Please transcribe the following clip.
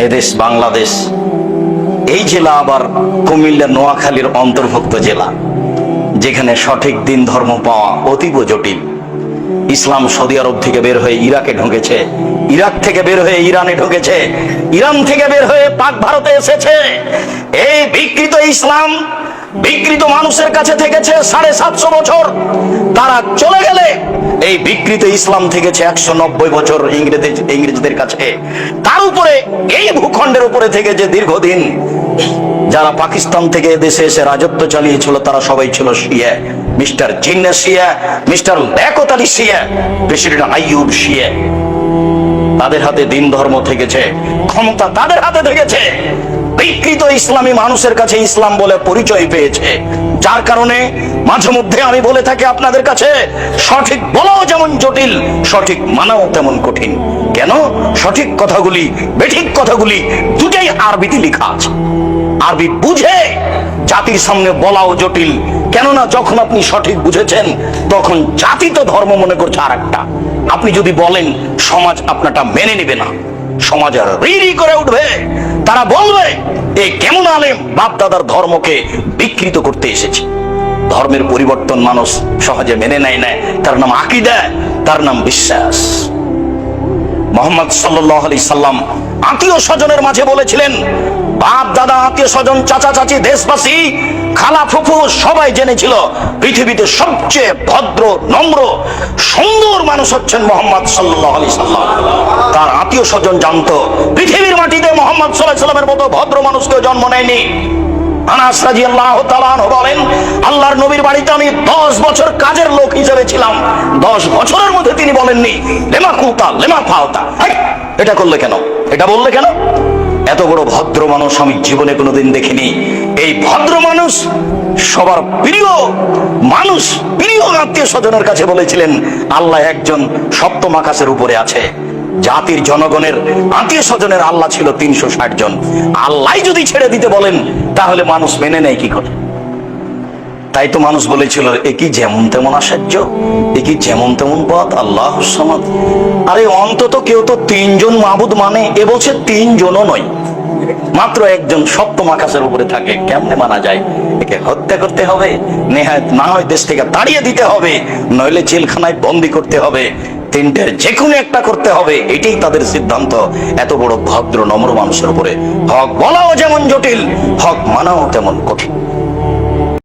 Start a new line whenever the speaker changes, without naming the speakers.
এদেশ বাংলাদেশ, এই জেলা আবার কুমিল্লা নোয়াখালীর অন্তর্ভুক্ত জেলা, যেখানে সঠিক দিন ধর্ম পাওয়া অতীব জটিল। ইসলাম সৌদি আরব থেকে বের হয়ে ইরাকে ঢুকেছে, ইরাক থেকে বের হয়ে ইরানে ঢুকেছে, ইরান থেকে বের হয়ে পাক ভারতে এসেছে। এই বিকৃত ইসলাম বিকৃত মানুষের কাছে থেকেছে 750 বছর। তারা চলে গেলে এই বিকৃত ইসলাম থেকেছে 190 বছর ইংরেজদের কাছে। তার উপরে এই ভূখণ্ডের উপরে থেকে যে দীর্ঘদিন যারা পাকিস্তান থেকে দেশে এসে রাজত্ব চালিয়েছিল, তারা সবাই ছিল শিয়া। মিস্টার জিন্না শিয়া, মিস্টার লিয়াকত আলী শিয়া, প্রেসিডেন্ট আইয়ুব শিয়া। তাদের হাতে দিন ধর্ম থেকেছে, ক্ষমতা তাদের হাতে থেকেছে। বিকৃত ইসলামী মানুষের কাছে ইসলাম বলে পরিচয় পেয়েছে, যার কারণে মাঝে মধ্যে আমি বলে থাকি আপনাদের কাছে, সঠিক বলাও যেমন জটিল, সঠিক মানাও তেমন কঠিন। কেন? সঠিক কথাগুলি, বেঠিক কথাগুলি দুটাই আরবিতে লেখা আছে। আরবি বুঝে জাতির সামনে বলাও জটিল। কেননা যখন আপনি সঠিক বুঝেছেন, তখন জাতি তো ধর্ম মনে করছে আর একটা। আপনি যদি বলেন, সমাজ আপনারটা মেনে নেবে না, সমাজ রি করে উঠবে। তারা বলবে, এই কেমন আলেম বাপ দাদার ধর্মকে বিকৃত করতে এসেছে। ধর্মের পরিবর্তন মানুষ সহজে মেনে নেয় না, তার নাম আকীদা, তার নাম বিশ্বাস। মুহাম্মদ সাল্লাল্লাহু আলাইহি সাল্লাম আত্মীয় স্বজনের মাঝে বলেছিলেন, বাপ দাদা, আত্মীয় স্বজন, চাচা চাচি, দেশবাসী, খালা ফুফু সবাই জেনেছিল পৃথিবীতে সবচেয়ে ভদ্র, নম্র, সুন্দর মানুষ হচ্ছেন মুহাম্মদ সাল্লাল্লাহু আলাইহি সাল্লাম। তার আত্মীয় স্বজন জানতো পৃথিবীর মাটিতে মুহাম্মদ সাল্লাল্লাহু আলাইহি সাল্লামের মতো ভদ্র মানুষকেও জন্ম নেয়নি। আনাস রাদিয়াল্লাহু তাআলা আনহু বলেন, আল্লাহর নবীর বাড়িতে আমি 10 বছর কাজের লোক হিসেবে ছিলাম। 10 বছরের মধ্যে তিনি বলেননি লেমা কুতা লেমা ফাওতা, এটা করলে কেন, এটা বললে কেন। এত বড় ভদ্র মানুষ আমি জীবনে কোনোদিন দেখিনি। এই ভদ্র মানুষ সবার প্রিয় মানুষ, প্রিয় আত্মীয় স্বজনের কাছে বলেছিলেন, আল্লাহ একজন, সপ্তম আকাশের উপরে আছে। জাতির জনগণের আত্মীয় স্বজনের আল্লাহ ছিল 360 জন। আল্লাহ যদি ছেড়ে দিতে বলেন, তাহলে মানুষ মেনে নেয় কি করে? তাই তো মানুষ বলেছিল, এ কি যেমন তেমন আশ্চর্য, এ কি যেমন তেমন পথ, আল্লাহুস সামাদ। আরে অন্তত কেউ তো 3 জন মাবুদ মানে, এ বলছে 3 জনও নয়, মাত্র একজন সপ্তম আকাশের উপরে থাকে। কেমনে মানা যায়? একে হত্যা করতে হবে, নেহাত না হয় দেশ থেকে তাড়িয়ে দিতে হবে, নইলে জেলখানায় বন্দি করতে হবে, তিনটের যে কোনো একটা করতে হবে। এটাই তাদের সিদ্ধান্ত। এত বড় ভদ্র নম্র মানুষের উপরে হক বলাও যেমন জটিল, হক মানাও তেমন কঠিন।